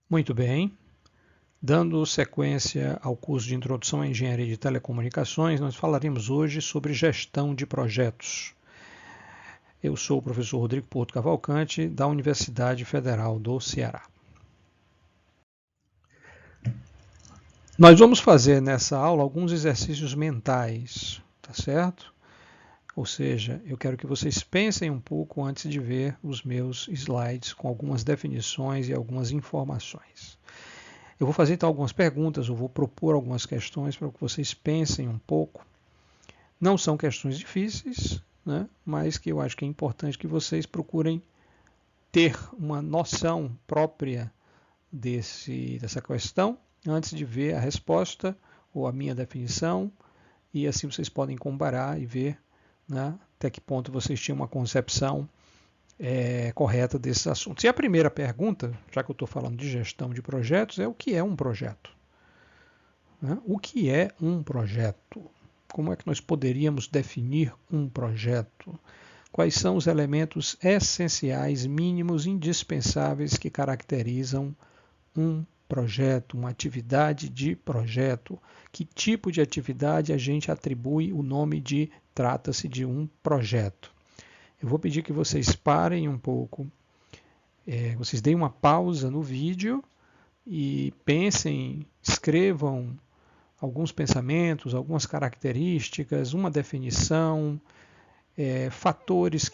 Muito bem. Dando sequência ao curso de Introdução à Engenharia de Telecomunicações, nós falaremos hoje sobre gestão de projetos. Eu sou o professor Rodrigo Porto Cavalcante, da Universidade Federal do Ceará. Nós vamos fazer nessa aula alguns exercícios mentais, tá certo? Ou seja, eu quero que vocês pensem um pouco antes de ver os meus slides com algumas definições e algumas informações. Eu vou fazer então algumas perguntas, eu vou propor algumas questões para que vocês pensem um pouco. Não são questões difíceis, né? Mas que eu acho que é importante que vocês procurem ter uma noção própria dessa questão antes de ver a resposta ou a minha definição, e assim vocês podem comparar e ver, né, até que ponto vocês tinham uma concepção correta desses assuntos. E a primeira pergunta, já que eu estou falando de gestão de projetos, é o que é um projeto? Né? O que é um projeto? Como é que nós poderíamos definir um projeto? Quais são os elementos essenciais, mínimos, indispensáveis que caracterizam um projeto, uma atividade de projeto? Que tipo de atividade a gente atribui o nome de trata-se de um projeto? Eu vou pedir que vocês parem um pouco, vocês deem uma pausa no vídeo e pensem, escrevam alguns pensamentos, algumas características, uma definição, fatores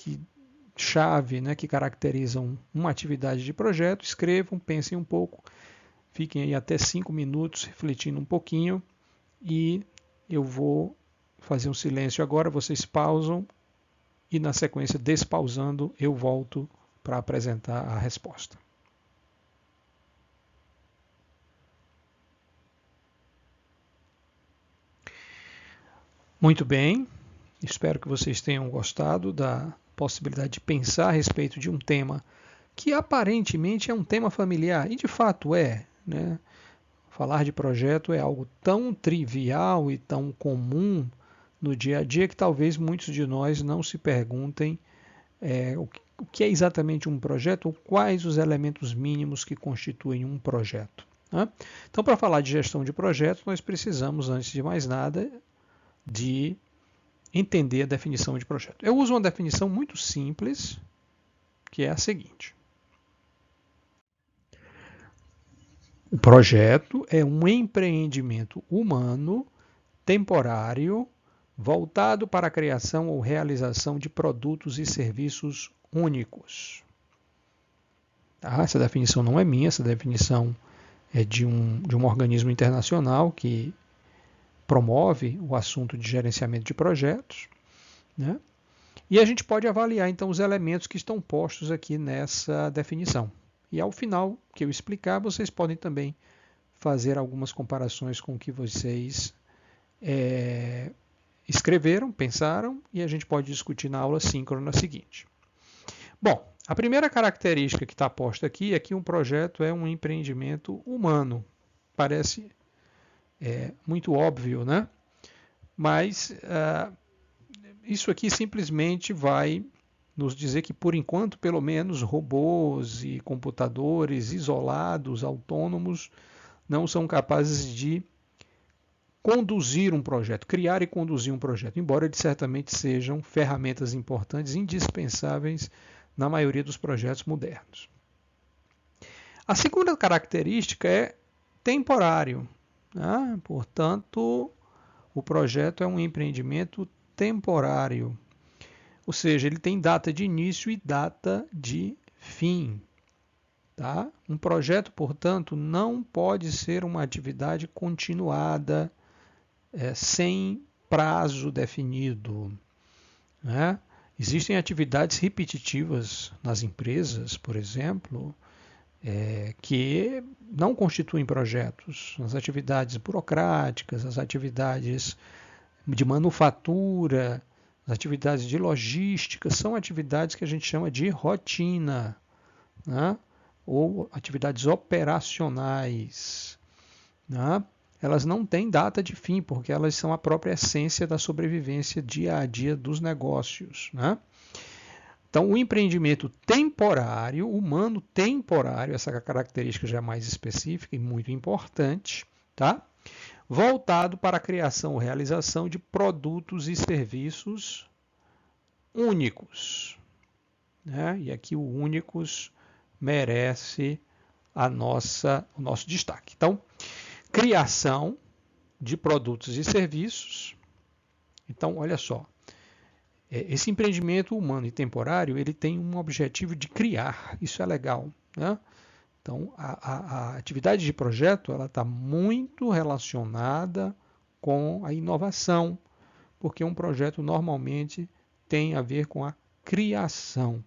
chave, né, que caracterizam uma atividade de projeto. Escrevam, pensem um pouco, fiquem aí até 5 minutos refletindo um pouquinho e eu vou fazer um silêncio agora, vocês pausam e na sequência, despausando, eu volto para apresentar a resposta. Muito bem, espero que vocês tenham gostado da possibilidade de pensar a respeito de um tema que aparentemente é um tema familiar, e de fato é, né? Falar de projeto é algo tão trivial e tão comum no dia a dia que talvez muitos de nós não se perguntem o que é exatamente um projeto ou quais os elementos mínimos que constituem um projeto. Né? Então, para falar de gestão de projetos, nós precisamos, antes de mais nada, de entender a definição de projeto. Eu uso uma definição muito simples, que é a seguinte. O projeto é um empreendimento humano, temporário, voltado para a criação ou realização de produtos e serviços únicos. Tá? Essa definição não é minha, essa definição é de um organismo internacional que promove o assunto de gerenciamento de projetos, né? E a gente pode avaliar então os elementos que estão postos aqui nessa definição. E ao final que eu explicar, vocês podem também fazer algumas comparações com o que vocês escreveram, pensaram, e a gente pode discutir na aula síncrona seguinte. Bom, a primeira característica que está posta aqui é que um projeto é um empreendimento humano. Parece muito óbvio, né? Mas isso aqui simplesmente vai nos dizer que, por enquanto, pelo menos, robôs e computadores isolados, autônomos, não são capazes de conduzir um projeto, criar e conduzir um projeto, embora eles certamente sejam ferramentas importantes, indispensáveis na maioria dos projetos modernos. A segunda característica é temporário. Né? Portanto, o projeto é um empreendimento temporário, ou seja, ele tem data de início e data de fim. Tá? Um projeto, portanto, não pode ser uma atividade continuada, sem prazo definido. Né? Existem atividades repetitivas nas empresas, por exemplo, que não constituem projetos. As atividades burocráticas, as atividades de manufatura, as atividades de logística, são atividades que a gente chama de rotina, né? Ou atividades operacionais. Né? Elas não têm data de fim, porque elas são a própria essência da sobrevivência dia a dia dos negócios. Né? Então, o empreendimento temporário, humano temporário, essa característica já é mais específica e muito importante, tá? Voltado para a criação ou realização de produtos e serviços únicos, né? E aqui o únicos merece o nosso destaque. Então, criação de produtos e serviços. Então, olha só, esse empreendimento humano e temporário, ele tem um objetivo de criar, isso é legal, né? Então, a atividade de projeto ela está muito relacionada com a inovação, porque um projeto normalmente tem a ver com a criação.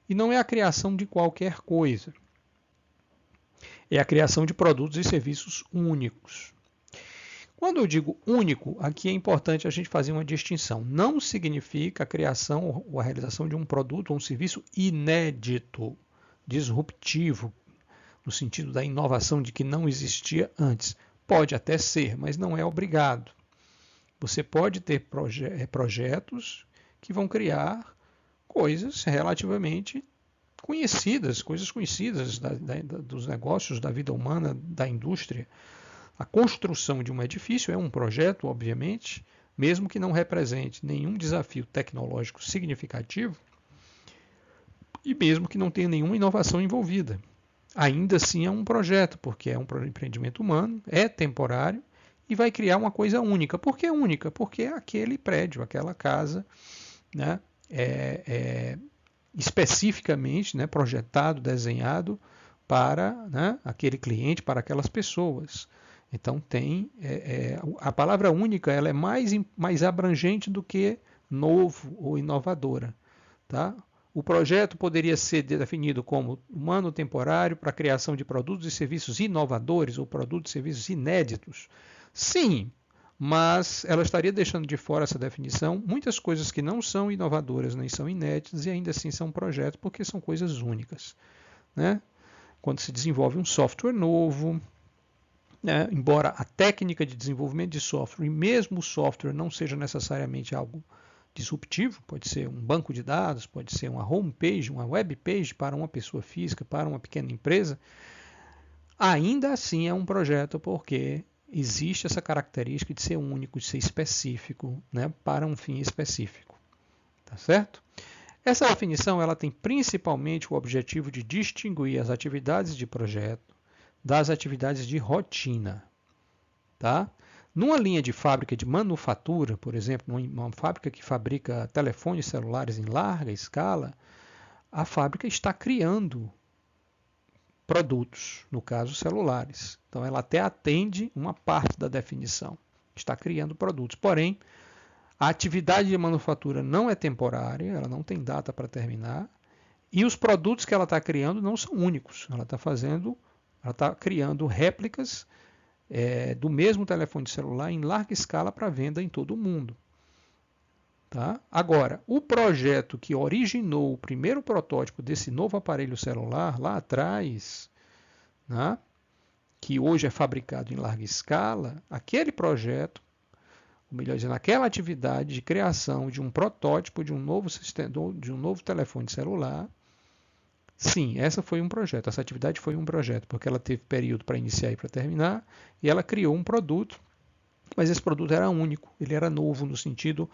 E não é a criação de qualquer coisa, é a criação de produtos e serviços únicos. Quando eu digo único, aqui é importante a gente fazer uma distinção. Não significa a criação ou a realização de um produto ou um serviço inédito, disruptivo, no sentido da inovação de que não existia antes. Pode até ser, mas não é obrigado. Você pode ter projetos que vão criar coisas relativamente conhecidas, coisas conhecidas dos negócios, da vida humana, da indústria. A construção de um edifício é um projeto, obviamente, mesmo que não represente nenhum desafio tecnológico significativo e mesmo que não tenha nenhuma inovação envolvida. Ainda assim é um projeto, porque é um empreendimento humano, é temporário e vai criar uma coisa única. Por que única? Porque aquele prédio, aquela casa, né, é especificamente, né, projetado, desenhado para, né, aquele cliente, para aquelas pessoas. Então a palavra única ela é mais abrangente do que novo ou inovadora. Tá? O projeto poderia ser definido como humano temporário para a criação de produtos e serviços inovadores ou produtos e serviços inéditos. Sim, mas ela estaria deixando de fora essa definição muitas coisas que não são inovadoras nem são inéditas e ainda assim são projetos porque são coisas únicas. Né? Quando se desenvolve um software novo, né, embora a técnica de desenvolvimento de software e mesmo o software não seja necessariamente algo disruptivo, pode ser um banco de dados, pode ser uma homepage, uma webpage para uma pessoa física, para uma pequena empresa, ainda assim é um projeto porque existe essa característica de ser único, de ser específico, né, para um fim específico. Tá certo? Essa definição ela tem principalmente o objetivo de distinguir as atividades de projeto das atividades de rotina. Tá? Numa linha de fábrica de manufatura, por exemplo, uma fábrica que fabrica telefones celulares em larga escala, a fábrica está criando produtos, no caso celulares. Então ela até atende uma parte da definição, está criando produtos. Porém, a atividade de manufatura não é temporária, ela não tem data para terminar, e os produtos que ela está criando não são únicos. Ela está criando réplicas do mesmo telefone celular em larga escala para venda em todo o mundo. Tá? Agora, o projeto que originou o primeiro protótipo desse novo aparelho celular lá atrás, né, que hoje é fabricado em larga escala, aquele projeto, ou melhor dizendo, aquela atividade de criação de um protótipo de um novo sistema, de um novo telefone celular, sim, essa atividade foi um projeto, porque ela teve período para iniciar e para terminar, e ela criou um produto, mas esse produto era único, ele era novo no sentido,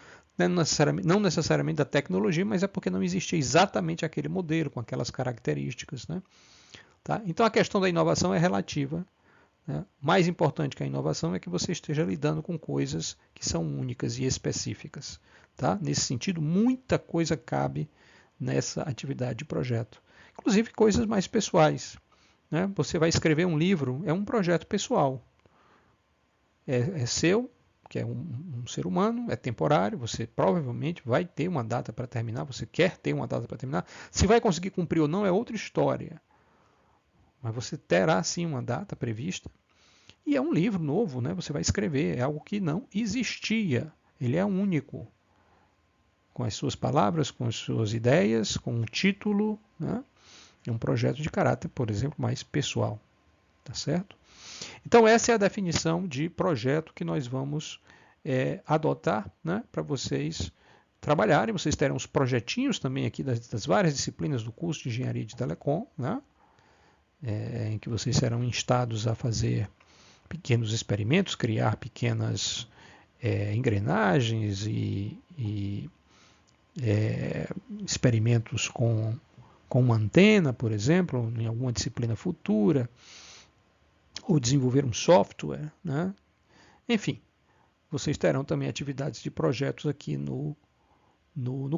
não necessariamente da tecnologia, mas é porque não existia exatamente aquele modelo, com aquelas características. Né? Tá? Então a questão da inovação é relativa. Né? Mais importante que a inovação é que você esteja lidando com coisas que são únicas e específicas. Tá? Nesse sentido, muita coisa cabe nessa atividade de projeto. Inclusive coisas mais pessoais. Né? Você vai escrever um livro, é um projeto pessoal. É seu, que é um ser humano, é temporário, você provavelmente vai ter uma data para terminar, você quer ter uma data para terminar. Se vai conseguir cumprir ou não é outra história. Mas você terá sim uma data prevista. E é um livro novo, né? Você vai escrever, é algo que não existia. Ele é único. Com as suas palavras, com as suas ideias, com um título, né? É um projeto de caráter, por exemplo, mais pessoal. Tá certo? Então essa é a definição de projeto que nós vamos adotar, né? Para vocês trabalharem, vocês terão os projetinhos também aqui das várias disciplinas do curso de Engenharia de Telecom, né? Em que vocês serão instados a fazer pequenos experimentos, criar pequenas engrenagens e experimentos com uma antena, por exemplo, em alguma disciplina futura, ou desenvolver um software, né? Enfim, vocês terão também atividades de projetos aqui no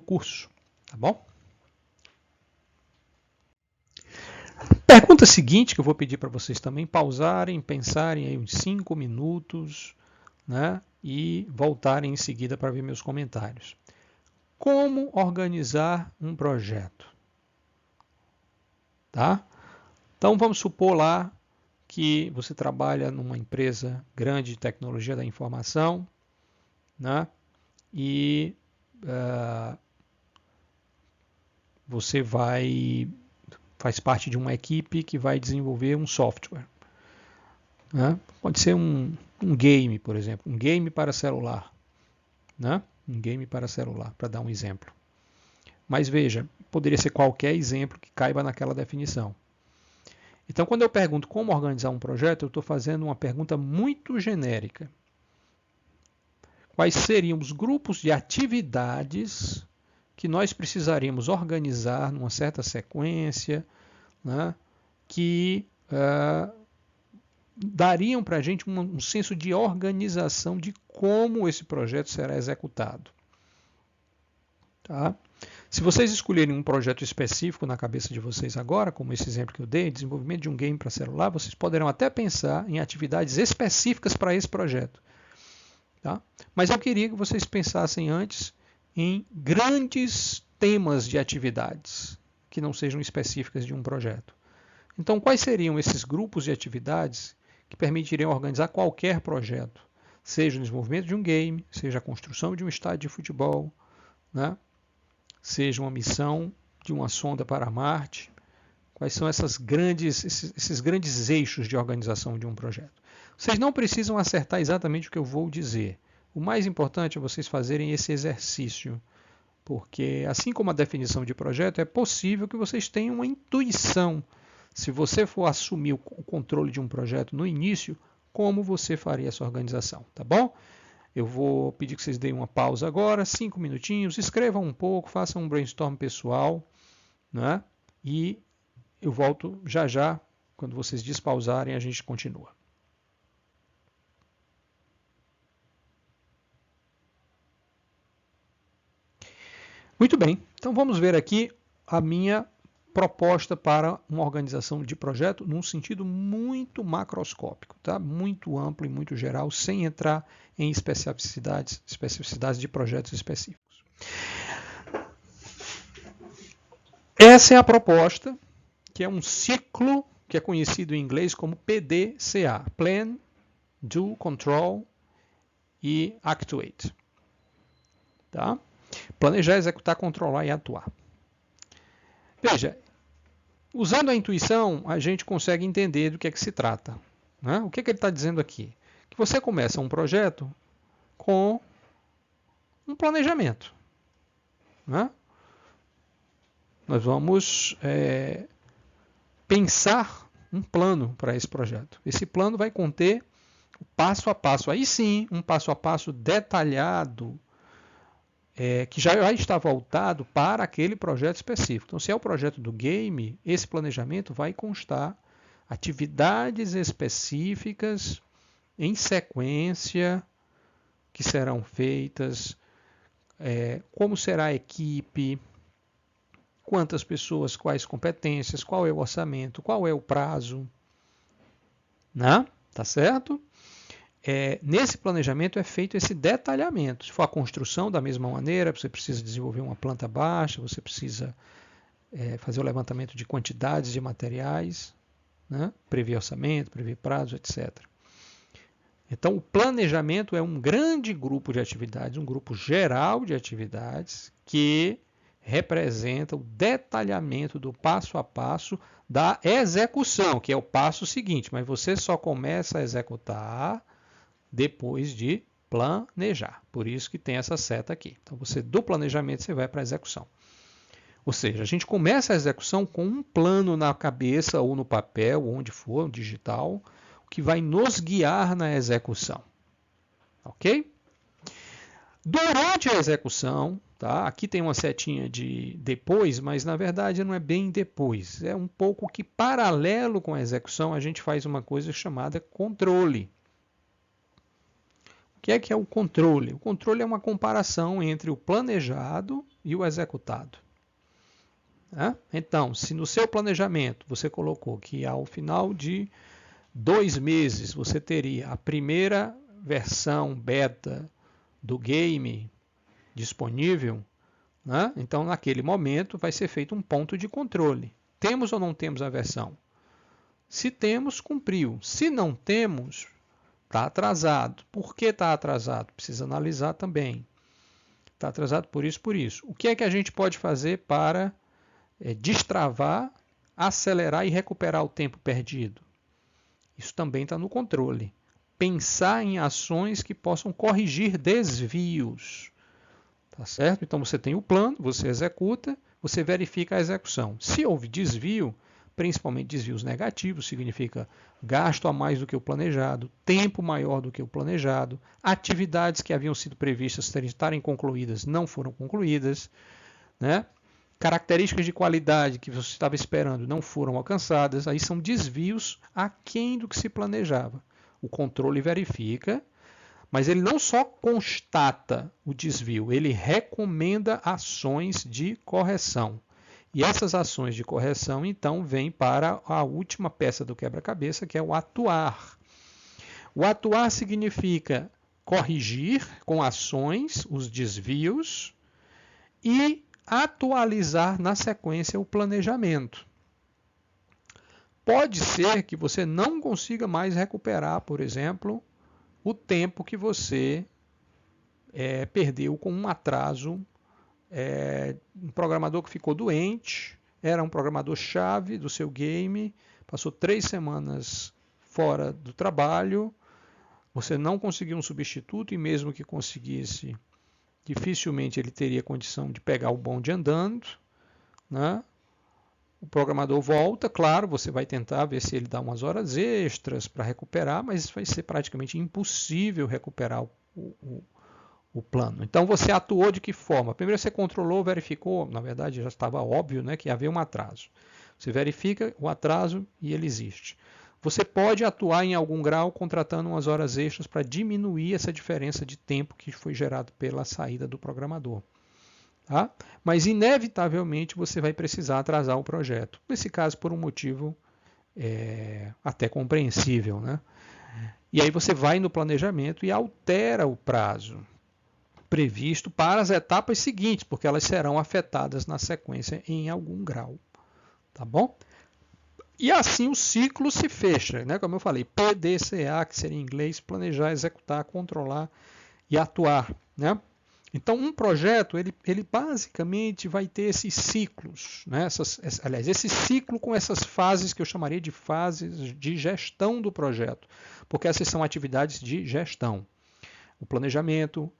curso, tá bom? Pergunta seguinte que eu vou pedir para vocês também pausarem, pensarem aí uns 5 minutos, né? E voltarem em seguida para ver meus comentários. Como organizar um projeto? Tá? Então vamos supor lá que você trabalha numa empresa grande de tecnologia da informação, né? E você faz parte de uma equipe que vai desenvolver um software, né? Pode ser um game, por exemplo, um game para celular, né? Um game para celular, para dar um exemplo. Mas veja, poderia ser qualquer exemplo que caiba naquela definição. Então, quando eu pergunto como organizar um projeto, eu estou fazendo uma pergunta muito genérica. Quais seriam os grupos de atividades que nós precisaríamos organizar numa certa sequência, né, que dariam para a gente um senso de organização de como esse projeto será executado. Tá? Se vocês escolherem um projeto específico na cabeça de vocês agora, como esse exemplo que eu dei, desenvolvimento de um game para celular, vocês poderão até pensar em atividades específicas para esse projeto. Tá? Mas eu queria que vocês pensassem antes em grandes temas de atividades que não sejam específicas de um projeto. Então, quais seriam esses grupos de atividades que permitiriam organizar qualquer projeto? Seja o desenvolvimento de um game, seja a construção de um estádio de futebol, né? Seja uma missão de uma sonda para Marte. Quais são esses grandes eixos de organização de um projeto? Vocês não precisam acertar exatamente o que eu vou dizer. O mais importante é vocês fazerem esse exercício, porque assim como a definição de projeto, é possível que vocês tenham uma intuição. Se você for assumir o controle de um projeto no início, como você faria essa organização, tá bom? Eu vou pedir que vocês deem uma pausa agora, 5 minutinhos, escrevam um pouco, façam um brainstorm pessoal, né? E eu volto já já, quando vocês despausarem, a gente continua. Muito bem, então vamos ver aqui a minha proposta para uma organização de projeto num sentido muito macroscópico, tá? Muito amplo e muito geral, sem entrar em especificidades de projetos específicos. Essa é a proposta, que é um ciclo que é conhecido em inglês como PDCA, Plan, Do, Control e Actuate. Tá? Planejar, executar, controlar e atuar. Veja, usando a intuição, a gente consegue entender do que é que se trata. Né? O que é que ele está dizendo aqui? Que você começa um projeto com um planejamento. Né? Nós vamos pensar um plano para esse projeto. Esse plano vai conter o passo a passo, aí sim, um passo a passo detalhado, que já vai estar voltado para aquele projeto específico. Então, se é o projeto do game, esse planejamento vai constar atividades específicas em sequência que serão feitas, como será a equipe, quantas pessoas, quais competências, qual é o orçamento, qual é o prazo, né? Tá certo? Nesse planejamento é feito esse detalhamento. Se for a construção, da mesma maneira, você precisa desenvolver uma planta baixa, você precisa fazer o levantamento de quantidades de materiais, né? Prever orçamento, prever prazo, etc. Então, o planejamento é um grande grupo de atividades, um grupo geral de atividades que representa o detalhamento do passo a passo da execução, que é o passo seguinte, mas você só começa a executar depois de Planejar. Por isso que tem essa seta aqui. Então, do planejamento você vai para a execução. Ou seja, a gente começa a execução com um plano na cabeça ou no papel, onde for, no digital, que vai nos guiar na execução. Ok? Durante a execução, tá? Aqui tem uma setinha de depois, mas na verdade não é bem depois. É um pouco que paralelo com a execução a gente faz uma coisa chamada controle. O que é o controle? O controle é uma comparação entre o planejado e o executado. Então, se no seu planejamento você colocou que ao final de 2 meses você teria a primeira versão beta do game disponível, então naquele momento vai ser feito um ponto de controle. Temos ou não temos a versão? Se temos, cumpriu. Se não temos, está atrasado. Por que está atrasado? Precisa analisar também. Está atrasado por isso, por isso. O que é que a gente pode fazer para destravar, acelerar e recuperar o tempo perdido? Isso também está no controle. Pensar em ações que possam corrigir desvios. Tá certo? Então você tem o plano, você executa, você verifica a execução. Se houve desvio, principalmente desvios negativos, significa gasto a mais do que o planejado, tempo maior do que o planejado, atividades que haviam sido previstas estarem concluídas não foram concluídas, características de qualidade que você estava esperando não foram alcançadas, aí são desvios aquém do que se planejava. O controle verifica, mas ele não só constata o desvio, ele recomenda ações de correção. E essas ações de correção, então, vêm para a última peça do quebra-cabeça, que é o atuar. O atuar significa corrigir com ações os desvios e atualizar na sequência o planejamento. Pode ser que você não consiga mais recuperar, por exemplo, o tempo que você perdeu com um atraso. Um programador que ficou doente, era um programador-chave do seu game, passou 3 semanas fora do trabalho, você não conseguiu um substituto e mesmo que conseguisse, dificilmente ele teria condição de pegar o bonde andando, O programador volta, claro, você vai tentar ver se ele dá umas horas extras para recuperar, mas vai ser praticamente impossível recuperar o plano. Então você atuou de que forma? Primeiro você controlou, verificou, na verdade já estava óbvio que havia um atraso. Você verifica o atraso e ele existe. Você pode atuar em algum grau contratando umas horas extras para diminuir essa diferença de tempo que foi gerado pela saída do programador. Tá? Mas inevitavelmente você vai precisar atrasar o projeto. Nesse caso, por um motivo até compreensível. E aí você vai no planejamento e altera o prazo previsto para as etapas seguintes, porque elas serão afetadas na sequência em algum grau. Tá bom? E assim o ciclo se fecha, como eu falei, PDCA, que seria em inglês, planejar, executar, controlar e atuar. Então, um projeto, ele basicamente vai ter esses ciclos, esse ciclo com essas fases que eu chamaria de fases de gestão do projeto, porque essas são atividades de gestão. O planejamento,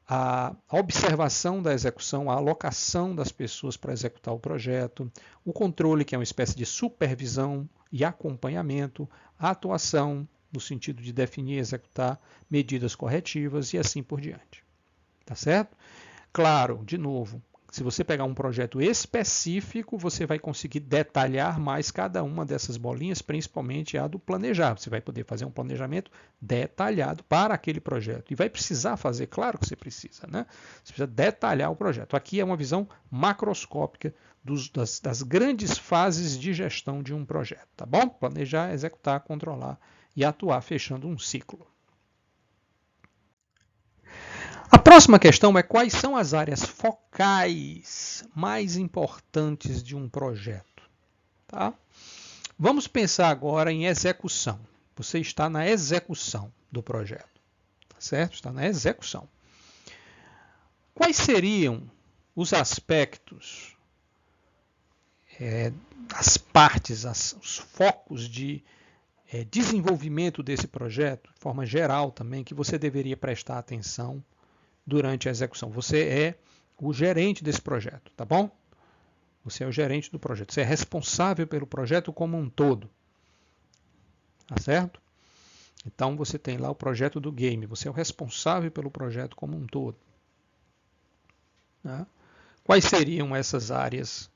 a observação da execução, a alocação das pessoas para executar o projeto, o controle, que é uma espécie de supervisão e acompanhamento, a atuação, no sentido de definir e executar medidas corretivas e assim por diante. Tá certo? Claro, de novo, se você pegar um projeto específico, você vai conseguir detalhar mais cada uma dessas bolinhas, principalmente a do planejar. Você vai poder fazer um planejamento detalhado para aquele projeto. E vai precisar fazer, claro que você precisa, Você precisa detalhar o projeto. Aqui é uma visão macroscópica das grandes fases de gestão de um projeto, tá bom? Planejar, executar, controlar e atuar, fechando um ciclo. A próxima questão é quais são as áreas focais mais importantes de um projeto. Tá? Vamos pensar agora em execução. Você está na execução do projeto. Tá certo? Está na execução. Quais seriam os aspectos, as partes, os focos de desenvolvimento desse projeto, de forma geral também, que você deveria prestar atenção durante a execução. Você é o gerente desse projeto, tá bom? Você é o gerente do projeto. Você é responsável pelo projeto como um todo. Tá certo? Então você tem lá o projeto do game. Você é o responsável pelo projeto como um todo. Tá? Quais seriam essas áreas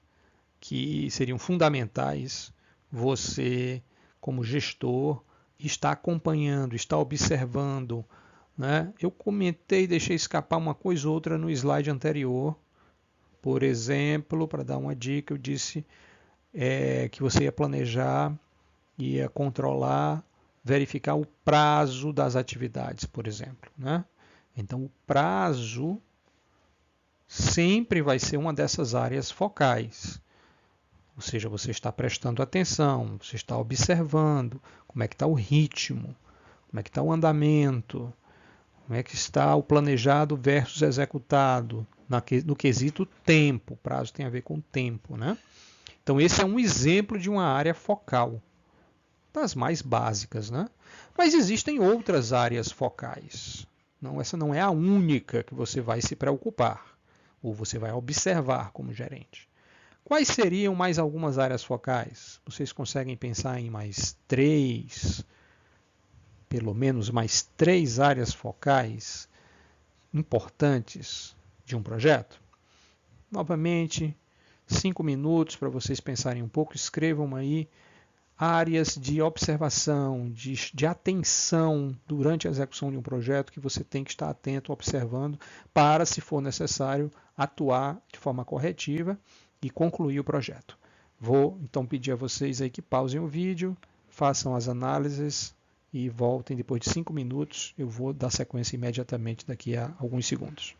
que seriam fundamentais você, como gestor, está acompanhando, está observando, né? Eu comentei, deixei escapar uma coisa ou outra no slide anterior. Por exemplo, para dar uma dica, eu disse que você ia planejar, ia controlar, verificar o prazo das atividades, por exemplo, né? Então, o prazo sempre vai ser uma dessas áreas focais. Ou seja, você está prestando atenção, você está observando como é que está o ritmo, como é que está o andamento, como é que está o planejado versus executado, no quesito tempo. Prazo tem a ver com tempo, né? Então, esse é um exemplo de uma área focal, das mais básicas, né? Mas existem outras áreas focais. Não, essa não é a única que você vai se preocupar, ou você vai observar como gerente. Quais seriam mais algumas áreas focais? Vocês conseguem pensar em mais 3, pelo menos mais 3 áreas focais importantes de um projeto? Novamente, 5 minutos para vocês pensarem um pouco, escrevam aí áreas de observação, de atenção durante a execução de um projeto que você tem que estar atento, observando, para, se for necessário, atuar de forma corretiva e concluir o projeto. Vou então pedir a vocês aí que pausem o vídeo, façam as análises e voltem depois de 5 minutos. Eu vou dar sequência imediatamente daqui a alguns segundos.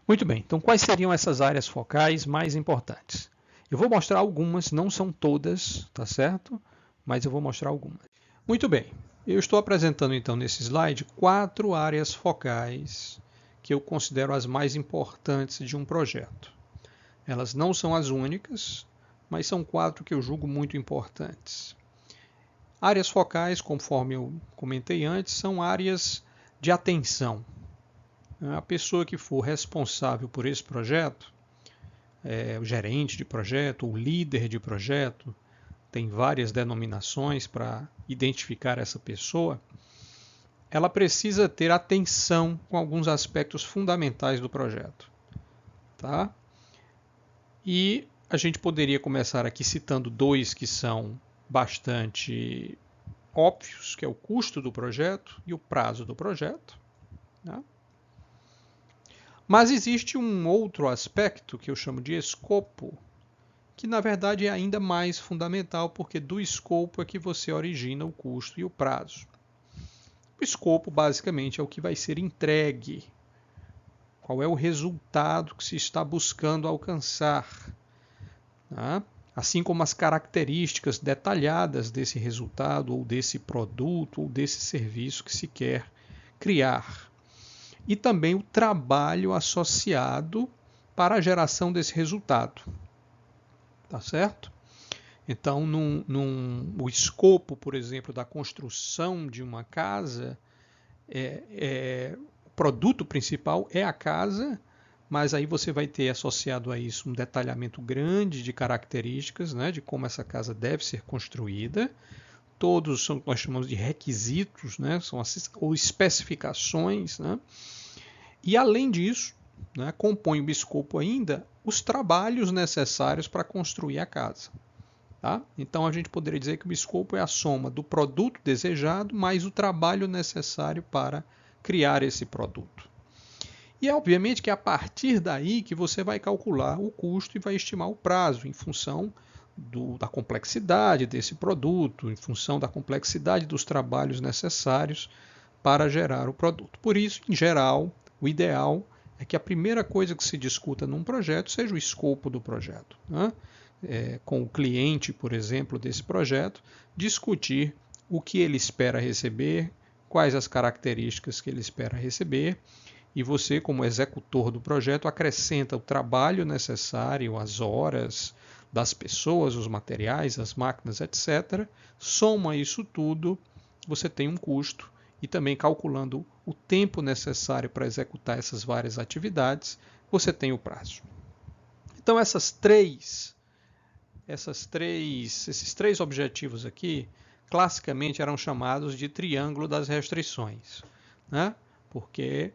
Muito bem, então quais seriam essas áreas focais mais importantes? Eu vou mostrar algumas, não são todas, tá certo? Mas eu vou mostrar algumas. Muito bem, eu estou apresentando então nesse slide 4 áreas focais que eu considero as mais importantes de um projeto. Elas não são as únicas, mas são 4 que eu julgo muito importantes. Áreas focais, conforme eu comentei antes, são áreas de atenção. A pessoa que for responsável por esse projeto, o gerente de projeto, o líder de projeto, tem várias denominações para identificar essa pessoa, ela precisa ter atenção com alguns aspectos fundamentais do projeto. Tá? E a gente poderia começar aqui citando 2 que são bastante óbvios, que é o custo do projeto e o prazo do projeto. Tá? Mas existe um outro aspecto que eu chamo de escopo, que na verdade é ainda mais fundamental, porque do escopo é que você origina o custo e o prazo. O escopo basicamente é o que vai ser entregue, qual é o resultado que se está buscando alcançar, tá? Assim como as características detalhadas desse resultado, ou desse produto, ou desse serviço que se quer criar. E também o trabalho associado para a geração desse resultado. Tá certo? Então, o escopo, por exemplo, da construção de uma casa, o produto principal é a casa, mas aí você vai ter associado a isso um detalhamento grande de características, né, de como essa casa deve ser construída. Todos são o que nós chamamos de requisitos, né, são ou especificações, né? E além disso, né, compõe o escopo ainda os trabalhos necessários para construir a casa. Tá? Então a gente poderia dizer que o escopo é a soma do produto desejado mais o trabalho necessário para criar esse produto. E é obviamente que é a partir daí que você vai calcular o custo e vai estimar o prazo em função da complexidade desse produto, em função da complexidade dos trabalhos necessários para gerar o produto. Por isso, em geral, o ideal é que a primeira coisa que se discuta num projeto seja o escopo do projeto. Né? Com o cliente, por exemplo, desse projeto, discutir o que ele espera receber, quais as características que ele espera receber e você, como executor do projeto, acrescenta o trabalho necessário, as horas das pessoas, os materiais, as máquinas, etc. Soma isso tudo, você tem um custo e também calculando o tempo necessário para executar essas várias atividades, você tem o prazo. Então esses três objetivos aqui, classicamente eram chamados de triângulo das restrições, né? Porque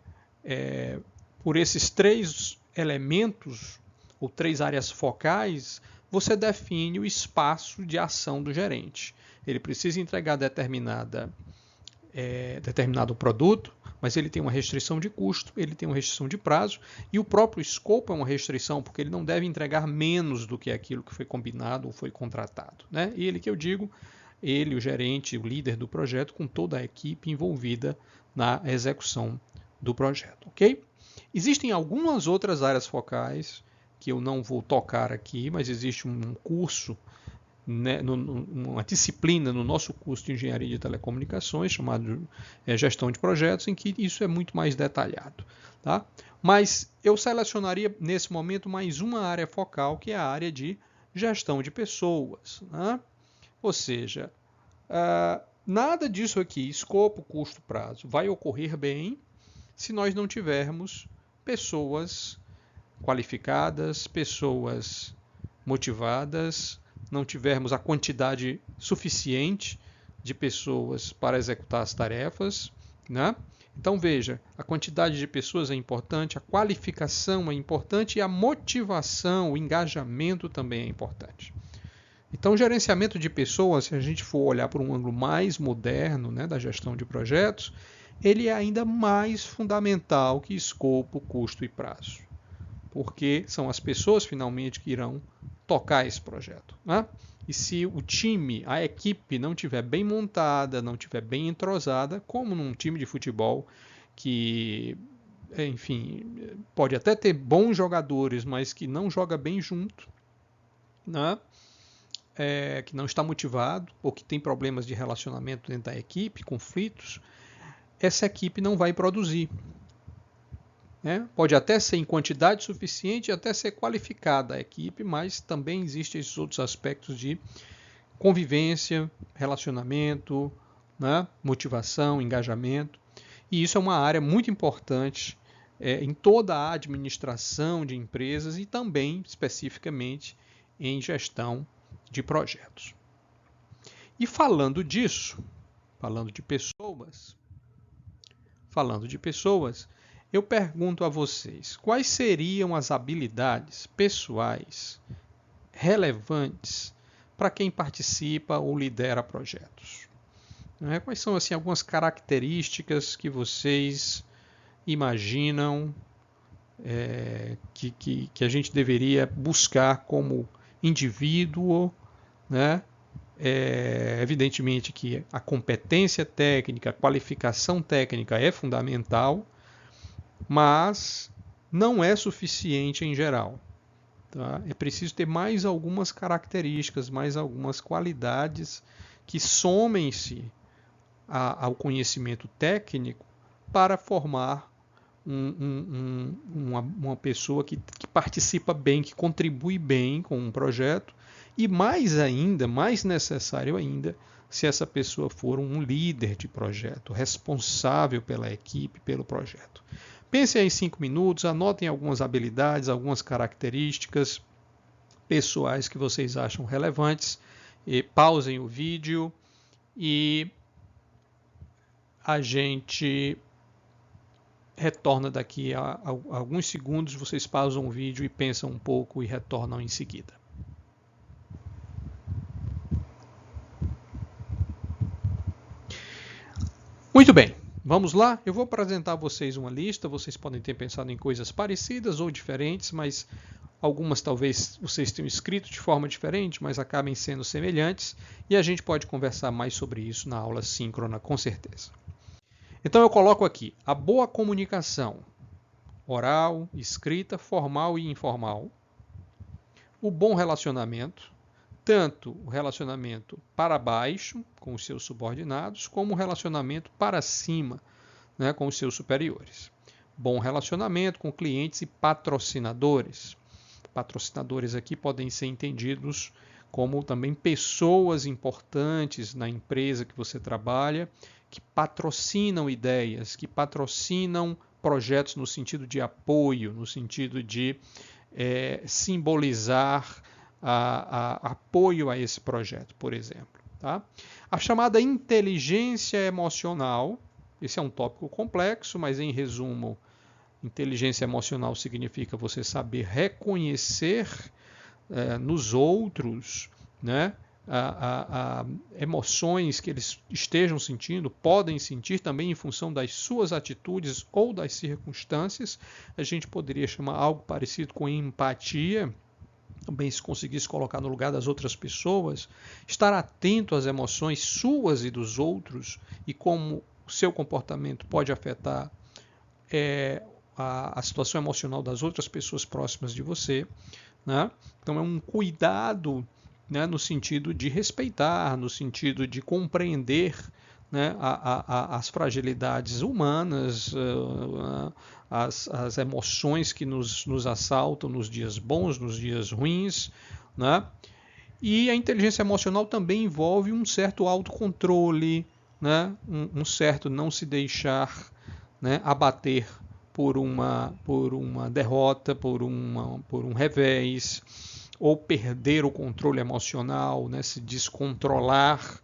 por esses três elementos, ou três áreas focais, você define o espaço de ação do gerente. Ele precisa entregar determinado produto, mas ele tem uma restrição de custo, ele tem uma restrição de prazo, e o próprio escopo é uma restrição, porque ele não deve entregar menos do que aquilo que foi combinado ou foi contratado, né? E ele que eu digo, ele, o gerente, o líder do projeto, com toda a equipe envolvida na execução do projeto, ok? Existem algumas outras áreas focais que eu não vou tocar aqui, mas existe um curso, né, uma disciplina no nosso curso de Engenharia de Telecomunicações, chamado Gestão de Projetos, em que isso é muito mais detalhado. Tá? Mas eu selecionaria, nesse momento, mais uma área focal, que é a área de gestão de pessoas. Né? Ou seja, nada disso aqui, escopo, custo, prazo, vai ocorrer bem se nós não tivermos pessoas qualificadas, pessoas motivadas, não tivermos a quantidade suficiente de pessoas para executar as tarefas, né? Então veja, a quantidade de pessoas é importante, a qualificação é importante e a motivação, o engajamento também é importante. Então o gerenciamento de pessoas, se a gente for olhar por um ângulo mais moderno, né, da gestão de projetos, ele é ainda mais fundamental que escopo, custo e prazo, porque são as pessoas finalmente que irão tocar esse projeto. Né? E se o time, a equipe não estiver bem montada, não estiver bem entrosada, como num time de futebol que, enfim, pode até ter bons jogadores, mas que não joga bem junto, né? Que não está motivado, ou que tem problemas de relacionamento dentro da equipe, conflitos, essa equipe não vai produzir. Né? Pode até ser em quantidade suficiente e até ser qualificada a equipe, mas também existem esses outros aspectos de convivência, relacionamento, né? Motivação, engajamento. E isso é uma área muito importante em toda a administração de empresas e também, especificamente, em gestão de projetos. E falando disso, falando de pessoas, eu pergunto a vocês, quais seriam as habilidades pessoais relevantes para quem participa ou lidera projetos? Quais são assim, algumas características que vocês imaginam que a gente deveria buscar como indivíduo, né? Evidentemente que a competência técnica, a qualificação técnica é fundamental, mas não é suficiente em geral. Tá? É preciso ter mais algumas características, mais algumas qualidades que somem-se ao conhecimento técnico para formar uma pessoa que participa bem, que contribui bem com um projeto, e mais ainda, mais necessário ainda, se essa pessoa for um líder de projeto, responsável pela equipe, pelo projeto. Pensem aí 5 minutos, anotem algumas habilidades, algumas características pessoais que vocês acham relevantes, e pausem o vídeo e a gente retorna daqui a alguns segundos, vocês pausam o vídeo e pensam um pouco e retornam em seguida. Muito bem, vamos lá? Eu vou apresentar a vocês uma lista, vocês podem ter pensado em coisas parecidas ou diferentes, mas algumas talvez vocês tenham escrito de forma diferente, mas acabem sendo semelhantes, e a gente pode conversar mais sobre isso na aula síncrona, com certeza. Então eu coloco aqui a boa comunicação, oral, escrita, formal e informal, o bom relacionamento, tanto o relacionamento para baixo com os seus subordinados, como o relacionamento para cima, né, com os seus superiores. bom relacionamento com clientes e patrocinadores. Patrocinadores aqui podem ser entendidos como também pessoas importantes na empresa que você trabalha, que patrocinam ideias, que patrocinam projetos no sentido de apoio, no sentido de simbolizar apoio a esse projeto, por exemplo. Tá? A chamada inteligência emocional, esse é um tópico complexo, mas em resumo, inteligência emocional significa você saber reconhecer nos outros, né, emoções que eles estejam sentindo, podem sentir também em função das suas atitudes ou das circunstâncias. A gente poderia chamar algo parecido com empatia, também se conseguisse colocar no lugar das outras pessoas, estar atento às emoções suas e dos outros e como o seu comportamento pode afetar a situação emocional das outras pessoas próximas de você. Né? Então é um cuidado, né, no sentido de respeitar, no sentido de compreender, né, as fragilidades humanas, as emoções que nos assaltam nos dias bons, nos dias ruins. Né? E a inteligência emocional também envolve um certo autocontrole, né, um certo não se deixar, né, abater por uma derrota, por um revés, ou perder o controle emocional, né, se descontrolar.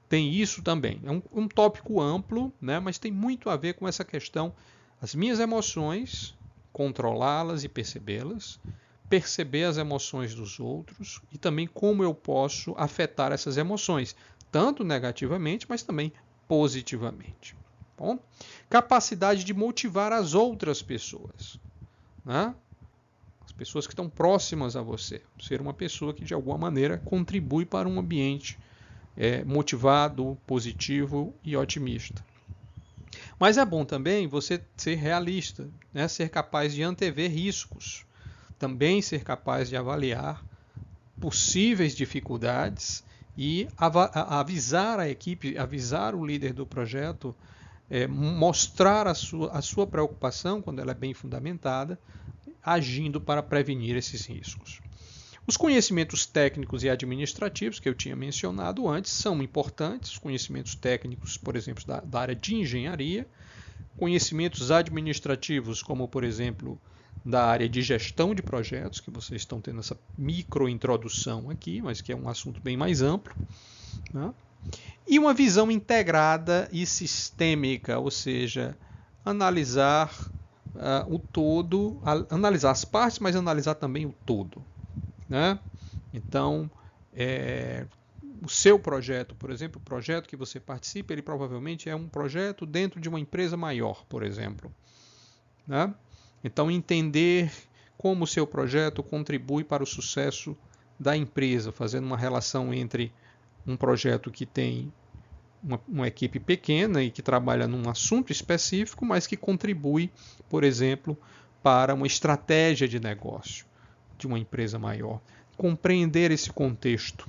Tem isso também. É um tópico amplo, né, mas tem muito a ver com essa questão, as minhas emoções, controlá-las e percebê-las, perceber as emoções dos outros e também como eu posso afetar essas emoções, tanto negativamente, mas também positivamente. Bom, capacidade de motivar as outras pessoas, né? As pessoas que estão próximas a você. Ser uma pessoa que de alguma maneira contribui para um ambiente motivado, positivo e otimista. Mas é bom também você ser realista, né? Ser capaz de antever riscos, também ser capaz de avaliar possíveis dificuldades e avisar a equipe, avisar o líder do projeto, mostrar a sua preocupação, quando ela é bem fundamentada, agindo para prevenir esses riscos. Os conhecimentos técnicos e administrativos que eu tinha mencionado antes são importantes, os conhecimentos técnicos, por exemplo, da área de engenharia, conhecimentos administrativos, como, por exemplo, da área de gestão de projetos, que vocês estão tendo essa microintrodução aqui, mas que é um assunto bem mais amplo, né? E uma visão integrada e sistêmica, ou seja, analisar o todo, analisar as partes, mas analisar também o todo. Né? Então, o seu projeto, por exemplo, o projeto que você participa, ele provavelmente é um projeto dentro de uma empresa maior, por exemplo. Né? Então, entender como o seu projeto contribui para o sucesso da empresa, fazendo uma relação entre um projeto que tem uma equipe pequena e que trabalha num assunto específico, mas que contribui, por exemplo, para uma estratégia de negócio de uma empresa maior. Compreender esse contexto,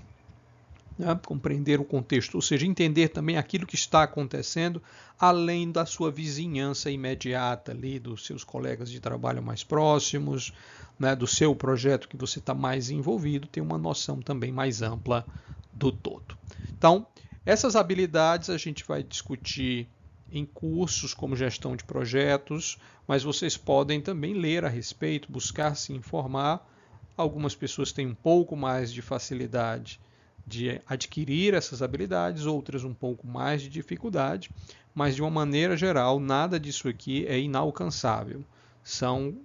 né? Compreender o contexto, ou seja, entender também aquilo que está acontecendo além da sua vizinhança imediata ali, dos seus colegas de trabalho mais próximos, né? Do seu projeto que você está mais envolvido, ter uma noção também mais ampla do todo. Então, essas habilidades a gente vai discutir em cursos como gestão de projetos, mas vocês podem também ler a respeito, buscar se informar. Algumas pessoas têm um pouco mais de facilidade de adquirir essas habilidades, outras um pouco mais de dificuldade, mas de uma maneira geral, nada disso aqui é inalcançável. São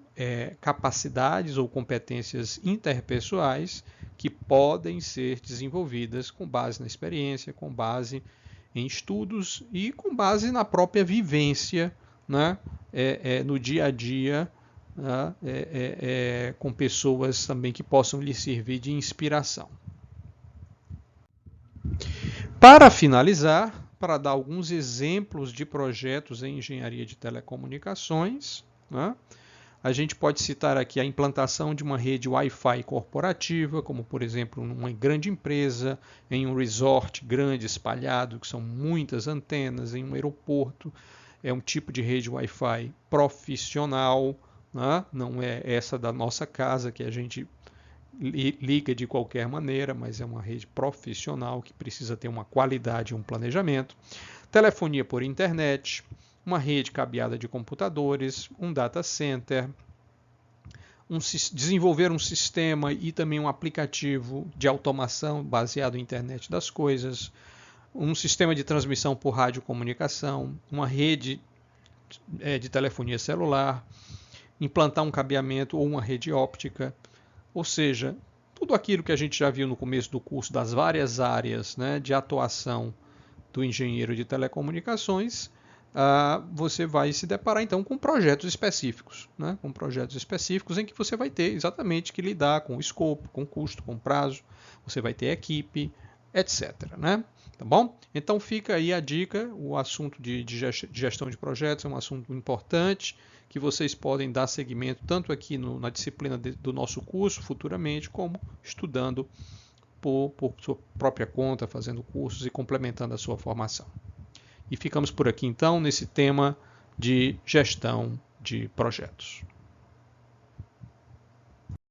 capacidades ou competências interpessoais que podem ser desenvolvidas com base na experiência, com base em estudos e com base na própria vivência, né? No dia a dia, né? Com pessoas também que possam lhe servir de inspiração. Para finalizar, para dar alguns exemplos de projetos em engenharia de telecomunicações, né? A gente pode citar aqui a implantação de uma rede Wi-Fi corporativa, como por exemplo numa grande empresa, em um resort grande espalhado, que são muitas antenas, em um aeroporto. é um tipo de rede Wi-Fi profissional, né? Não é essa da nossa casa que a gente liga de qualquer maneira, mas é uma rede profissional que precisa ter uma qualidade e um planejamento. Telefonia por internet, uma rede cabeada de computadores, um data center, desenvolver um sistema e também um aplicativo de automação baseado em internet das coisas, um sistema de transmissão por radiocomunicação, uma rede de telefonia celular, implantar um cabeamento ou uma rede óptica, ou seja, tudo aquilo que a gente já viu no começo do curso das várias áreas, né, de atuação do engenheiro de telecomunicações, você vai se deparar então com projetos específicos, né? Com projetos específicos em que você vai ter exatamente que lidar com o escopo, com o custo, com o prazo, você vai ter equipe, etc. Né? Tá bom? Então fica aí a dica, o assunto de gestão de projetos é um assunto importante que vocês podem dar seguimento tanto aqui na disciplina do nosso curso futuramente, como estudando por sua própria conta, fazendo cursos e complementando a sua formação. E ficamos por aqui então nesse tema de gestão de projetos.